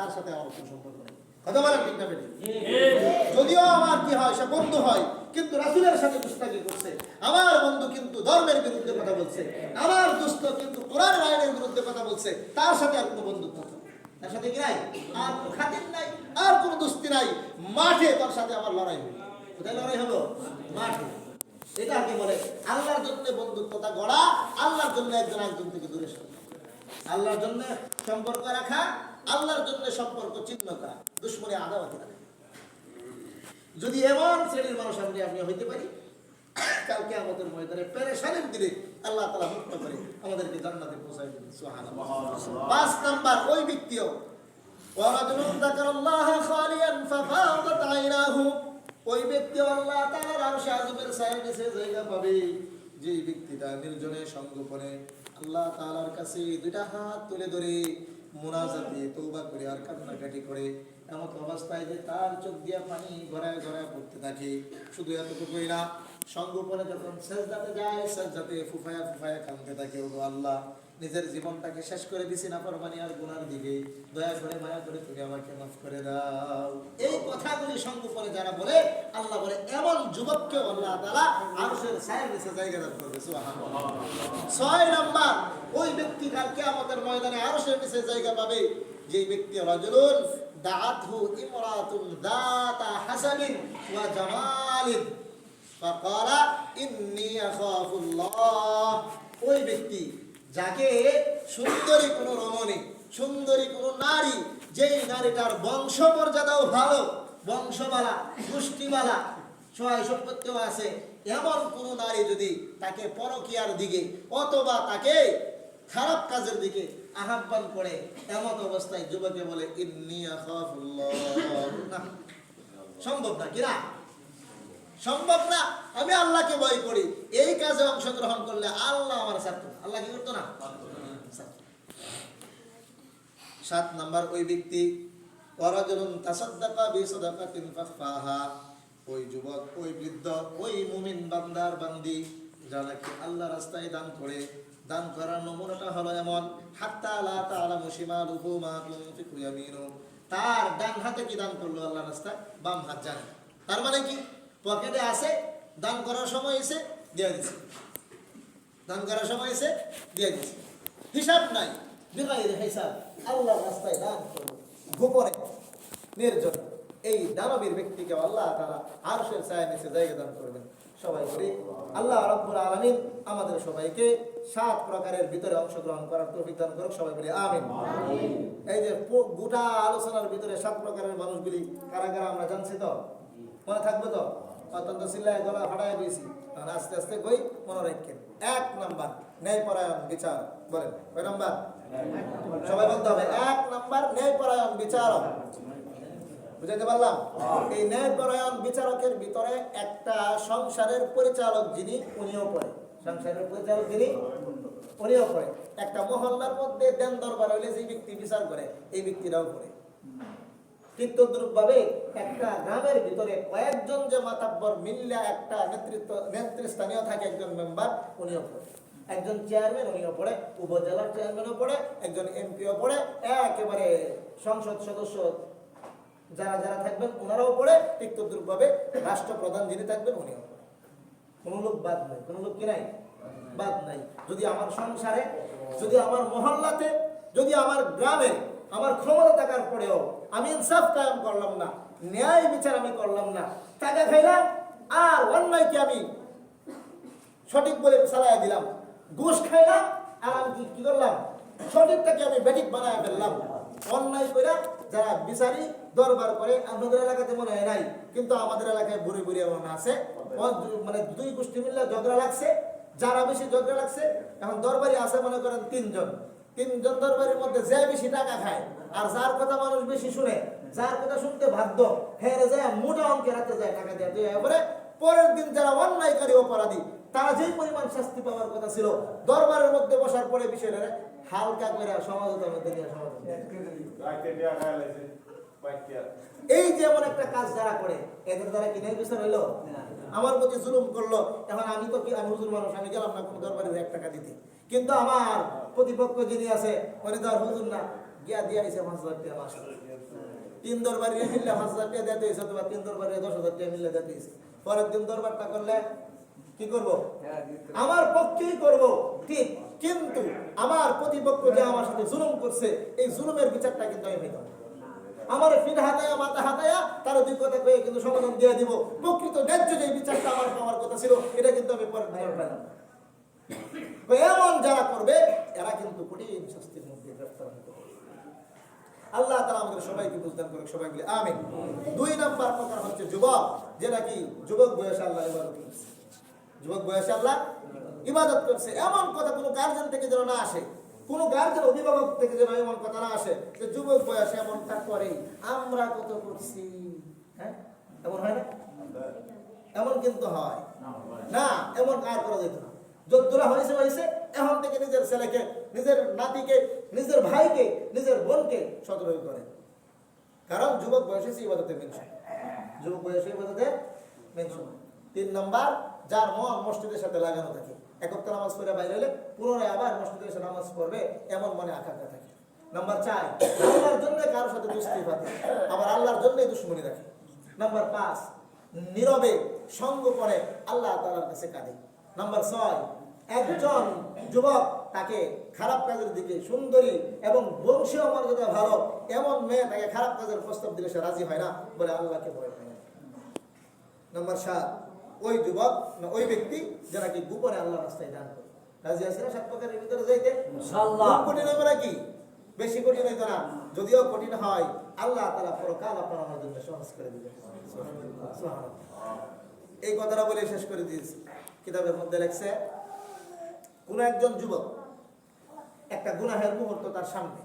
তার সাথে আমার কোনো সম্পর্ক নেই। কথা বলেন ঠিক না বেটি? যদিও আমার কি হয়, সে বন্ধু হয়, কিন্তু রাসূলের সাথে দুষ্টামি করছে। আমার বন্ধু কিন্তু ধর্মের বিরুদ্ধে কথা বলছে, আমার দোস্ত কিন্তু কোরআন আইনের বিরুদ্ধে কথা বলছে, তার সাথে আর কোনো বন্ধুত্ব নেই, তার সাথে কি নাই, আর কোনো খাতির নাই, আর কোনো দোস্তি নাই। মাঠে তার সাথে আমার লড়াই হলো। কোথায় লড়াই হলো? মাঠে। এটা কি বলে আল্লাহর জন্য বন্ধুত্বটা গড়া, আল্লাহর জন্য একজন একজন থেকে দূরে সরা, আল্লাহর জন্য সম্পর্ক রাখা, আল্লাহর জন্য সম্পর্ক চিহ্ন করা, দুশমনে আদাওয়াতে রাখা। যদি এমন শ্রেণীর মানুষ আপনি হইতে পারি, কালকে আমাদের ময়দানে পেরেশানির দিনে আল্লাহ তাআলা মুক্ত করে আমাদেরকে জান্নাতে পৌঁছায় দিবেন। সুবহানাল্লাহ। 5 নাম্বার ওই ব্যক্তিও ওয়ারাজুলুন যাকারাল্লাহ খালিয়ান ফাফাদাত আইনাহু, ওই ব্যক্তি আল্লাহ তাআলার আরশে আজিমের ছায়ার নিচে জায়গা পাবে যে ব্যক্তিটা নির্জনে সংগোপনে আল্লাহ তাআলার কাছে দুইটা হাত তুলে ধরে মুনাজাতে তওবা করে আর কান্নাকাটি করে, এমন অবস্থায় যে তার চোখ দিয়া পানি গড়ায় গড়ায় পড়তে থাকে। শুধু এতটুকুই না, সংগোপনে যখন সেজদাতে যায়, সেজদাতে ফুফায়া ফুফায়া কাঁদতে থাকে, ও আল্লাহ নিজের জীবনটাকে শেষ করে দিছি নাফরমানি আর গুনার দিকে, দয়া করে মায়া করে তুমি আমাকে মাফ করে দাও। এই কথাগুলি সংগোপনে যারা বলে, আল্লাহ বলে এমন যুবককে আল্লাহ তাআলা আরশের ছায়ার নিচে জায়গা দান করবে। সুবহানাল্লাহ। 6 নাম্বার ওই ব্যক্তি কাল কিয়ামতের ময়দানে আরশের নিচে জায়গা পাবে যে ব্যক্তি রাজুলুন দাআতহু ইমরাতুন যাতা হাসাবিন ওয়া জামালিন ফাকালা ইন্নী আখাফুল্লাহ, ওই ব্যক্তি যাকে সুন্দরী কোন রমণী, সুন্দরী কোন নারী, যেই নারীটার বংশ মর্যাদাও ভালো, বংশমালা গোষ্ঠীমালা সহায় সম্পত্তিও আছে, এমন কোন নারী যদি তাকে পরকীয়ার দিকে অথবা তাকে খারাপ কাজের দিকে আহ্বান করে, এমন অবস্থায় যুবকে বলে ইন্নী আখাফুল্লাহ, না, সম্ভব না, কিনা সম্ভব না, আমি আল্লাহকে ভয় করি, এই কাজে অংশগ্রহণ করলে আল্লাহ আমার ছাড়তো, আল্লাহ কি করতো না। 7 নাম্বার ওই ব্যক্তি ওয়ারাজুলুন তাসাদ্দাকা বিসাদাকাতিন ফাখফাহা, ওই যুবক, ওই বৃদ্ধ, ওই মুমিন বান্দার বান্দি যারা কি আল্লাহ রাস্তায় দান করে, দান করার নমুনাটা হলো এমন হাত্তা লা তা'লামু শিমালুহু মা তুনফিকু ইয়ামিনু, তার ডান হাতে কি দান করলো আল্লাহ রাস্তায়, বাম হাত জানে। তার মানে কি পকেটে আছে, দান করার সময় এসে দিয়ে দিচ্ছে, দান করার সময় এসে দিয়ে দিচ্ছে, হিসাব নাই, বিগাইরি হিসাব আল্লাহ রাস্তায় দান করলো গোপনে নির্জন, এই দানবীর ব্যক্তিকে আল্লাহ তাআলা আরশের ছায়ার নিচে জায়গা দান করবেন। সবাই বলি আল্লাহ রাব্বুল আলামিন আমাদের সবাইকে 7 প্রকারের ভিতরে অংশগ্রহণ করার তৌফিক দান করুক। সবাই বলি আমিন। এই যে গোটা আলোচনার ভিতরে 7 প্রকারের মানুষগুলি কারা কারা আমরা জানছি তো, মনে থাকবে তো? অত্যন্ত চিল্লায় গলা ফাটায় দিয়েছি, আস্তে আস্তে কই মনে রাখেন। 1 নাম্বার ন্যায়পরায়ণ বিচার, বলেন কয় নাম্বার? সবাই বলতে হবে 1 নাম্বার ন্যায়পরায়ণ বিচারক। বুঝাতে পারলাম? এই ন্যায়পরায়ণ বিচারকের ভিতরে একটা সংসারের পরিচালক যিনি, উনিও পড়ে, সংসারের পরিচালক যিনি উনিও পড়ে। একটা মহল্লার মধ্যে দেন দরবার হইলে যে ব্যক্তি বিচার করে, এই ব্যক্তিরাও পড়ে। ঠিক তদ্রূপভাবে একটা গ্রামের ভিতরে কয়েকজন যে মাতাব্বর মিল্লা একটা নেতৃস্থানীয় থাকে, একজন মেম্বার, উনিও পড়ে, একজন চেয়ারম্যান উনিও পড়ে, উপজেলার চেয়ারম্যানও পড়ে, একজন এমপিও পড়ে, একেবারে সংসদ সদস্য যারা যারা থাকবেন ওনারাও পড়ে। ঠিক তদ্রূপভাবে রাষ্ট্রপ্রধান যিনি থাকবেন উনিও পড়ে। কোনো লোক বাদ নাই, কোনো লোক কি নাই, বাদ নাই। যদি আমার সংসারে, যদি আমার মহল্লাতে, যদি আমার গ্রামে আমার ক্ষমতা থাকার পরেও আমি ইনসাফ কায়েম করলাম না, ন্যায় বিচার আমি করলাম না, টাকা খাইলাম আর অন্যায়কে আমি সঠিক বলে চালাইয়া দিলাম, ঘুষ খাইলাম আর আমি কি করলাম, সঠিকটাকে আমি বেঠিক বানায় ফেললাম, অন্যায় করে যারা বিচারি দরবার করে, আপনাদের এলাকাতে মনে হয় নাই, কিন্তু আমাদের এলাকায় বুড়ি বুড়ি এমন আছে, মানে 2 গোষ্ঠী মিললে ঝগড়া লাগছে, যারা বেশি ঝগড়া লাগছে, এখন দরবারি আছে মনে করেন 3 জন, 3 জন দরবারের মধ্যে যে বেশি টাকা খায় আর যার কথা মানুষ বেশি শুনে, যার কথা শুনতে বাধ্য, হেরে যায় মোটা অঙ্কের হাতে যায় টাকা দিয়ে, এবারে পরের দিন যারা অন্যায়কারী অপরাধী তারা যেই পরিমাণ শাস্তি পাওয়ার কথা ছিল, দরবারের মধ্যে বসার পরে বিষয়টা হালকা করে সমাজতার মধ্যে নিয়ে এই যে এমন একটা কাজ যারা করে, এদের দ্বারা কি ন্যায় বিচার হইলো? আমার প্রতি জুলুম করলো, এখন আমি তো কি, আমি হুজুর মানুষ, আমি গেলাম না কোনো দরবারে 1 টাকা দিতে, কিন্তু আমার প্রতিপক্ষ যিনি আছে উনি তো আর হুজুর না, গিয়া দিয়া হয়েছে 5,000 টাকা মাস। 3 দরবারে মিললে 5,000 টাকা দিতে হয়েছে, অথবা 3 দরবারে 10,000 টাকা মিললে দিতে হয়েছে। পরের দিন দরবারটা করলে কি করব? আমার পক্ষেই করব, ঠিক, কিন্তু আমার প্রতিপক্ষ যে আমার সাথে জুলুম করছে, এই জুলুমের বিচারটা কিন্তু আমি পেতাম। আমার ফির হাতায়া মাথা হাতায়া তার 2 কথা কয়ে কিন্তু সমাধান দিয়ে দিব। প্রকৃত ন্যায্য যে বিচারটা আমার পাওয়ার কথা ছিল, এটা কিন্তু আমি পরে পেলাম। এমন যারা করবে এরা কিন্তু কঠিন শাস্তির মধ্যে গ্রেফতার হবে। আল্লাহ তাআলা আমাদের সবাইকে বুঝদান করুক, সবাই বলে আমিন। 2 নাম্বার প্রকার হচ্ছে যুবক, যেটা কি যুবক বয়সে আল্লাহ ইবাদত করছে। যুবক বয়সে আল্লাহ ইবাদত করছে, এমন কথা কোনো গার্জিয়ান থেকে যেন না আসে, কোনো গার্জিয়ান অভিভাবক থেকে যেন এমন কথা না আসে যে যুবক বয়সে এমনটা করে, আমরা কত করছি। হ্যাঁ, এমন হয় না? এমন কিন্তু হয় না, এমন আর করা যেত না। যদ্দুরা হয়েছে হয়েছে, এখন থেকে নিজের ছেলেকে, নিজের নাতিকে, নিজের ভাইকে, নিজের বোনকে সতর্ক করে। কারণ যুবক বয়সে ইবাদতের মেন সময়, যুবক বয়সে ইবাদতের মেন সময়। 3 নাম্বার, যার মন মসজিদের সাথে লাগানো থাকে, একত্র নামাজ পড়ে বাইরে হলে পুনরায় আবার মসজিদের সাথে নামাজ পড়বে, এমন মনে আকাঙ্ক্ষা থাকে। নাম্বার 4, আল্লাহর জন্য কারোর সাথে দুস্তি পাতে, আবার আল্লাহর জন্যই দুশ্মনী রাখে। নাম্বার 5, নীরবে সঙ্গোপনে আল্লাহ তাআলার কাছে কাঁদে। নাম্বার 6, একজন যুবক তাকে খারাপ কাজের দিকে, সুন্দরী এবং বংশীয় মর্যাদা ভালো এমন মেয়ে তাকে খারাপ কাজের প্রস্তাব দিলে সে রাজি হয় না, বলে আল্লাহকে ভয় পায় না। নাম্বার 7, ওই যুবক না ওই ব্যক্তি যারা কি গোপনে আল্লাহর রাস্তায় দান করে। রাজি আছে না 7 প্রকারের ভিতরে যাইতে? ইনশাআল্লাহ। কঠিন হবে নাকি? বেশি কঠিন হইতো না। যদিও কঠিন হয়, আল্লাহ তাআলা পরকাল আপনার আমার জন্য সহজ করে দিবেন। সুবহানাল্লাহ। এই কথাটা বলে শেষ করে দিয়েছি। কিতাবের মধ্যে লেখছে, কোন একজন যুবক একটা গুনাহের মুহূর্ত তার সামনে,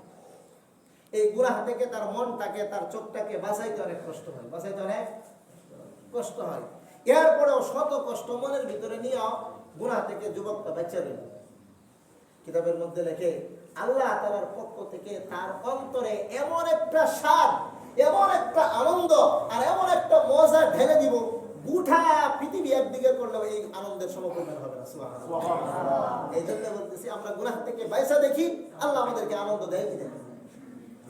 এই গুনাহ থেকে তার মনটাকে, তার চোখটাকে বাঁচাইতে অনেক কষ্ট হয়, বাঁচাইতে অনেক কষ্ট হয়। এরপরেও শত কষ্ট মনের ভিতরে নিয়েও গুনাহ থেকে যুবকটা বাঁচিয়ে দিল। কিতাবের মধ্যে লেখে, আল্লাহ তাআলার পক্ষ থেকে তার অন্তরে এমন একটা স্বাদ, এমন একটা আনন্দ আর এমন একটা মজা ঢেলে দিব, গোটা পৃথিবী একদিকে করলেও এই আনন্দের সমপরিমাণ হবে না। সুবহানাল্লাহ। এই জন্য বলতেছি, আমরা গুনাহ থেকে বাইসা দেখি, আল্লাহ আমাদেরকে আনন্দ দেয় কি দেয়?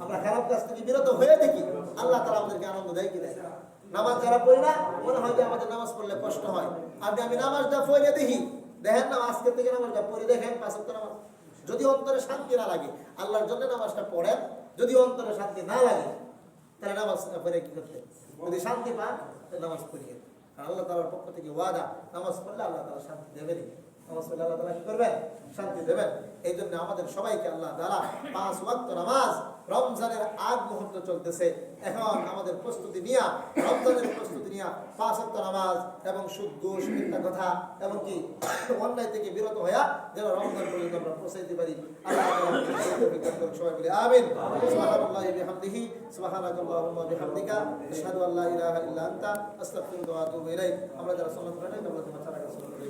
আমরা খারাপ কাজ থেকে বিরত হয়ে দেখি, আল্লাহ তাআলা আমাদেরকে আনন্দ দেয় কি দেয়? নামাজ যারা পড়ি না, মনে হয় যে আমাদের নামাজ পড়লে কষ্ট হয়। আমি নামাজটা পড়ে দেখি, দেখেন না, আজকে থেকে নামাজটা পড়ে দেখেন, 5 ওয়াক্ত নামাজ। যদি অন্তরে শান্তি না লাগে, আল্লাহর জন্য নামাজটা পড়েন। যদি অন্তরে শান্তি না লাগে, তাহলে নামাজ পড়ে কি করতে? যদি শান্তি পান, তাহলে নামাজ পড়িয়ে। আল্লাহ তাআলার পক্ষ থেকে ওয়াদা, নামাজ পড়লে আল্লাহ তাআলা শান্তি দেবেন। নামাজ পড়লে আল্লাহ তাআলা কি করবেন? শান্তি দেবেন। এই জন্য আমাদের সবাইকে আল্লাহ তাআলা 5 ওয়াক্ত নামাজ, রমজানের আগ মুহূর্ত চলতেছে, এখন আমাদের প্রস্তুতি নিয়া, রমজানের প্রস্তুতি নিয়া 5 ওয়াক্ত নামাজ এবং সুদ, ঘুষ, মিথ্যা কথা এবং কি অন্যায় থেকে বিরত হইয়া যেন রমজান পর্যন্ত আমরা পৌঁছাইতে পারি। আল্লাহ সবাই বলি আমিন। সুবহানাল্লাহি বিহামদিহি, সুবহানাকাল্লাহুম্মা বিহামদিকা, আশহাদু আল্লা ইলাহা ইল্লা আনতা, আস্তাগফিরুকা ওয়া আতুবু ইলাইক। আমরা যারা সুন্নাত পড়াই, আমরা তোমার সারা কাজ করি।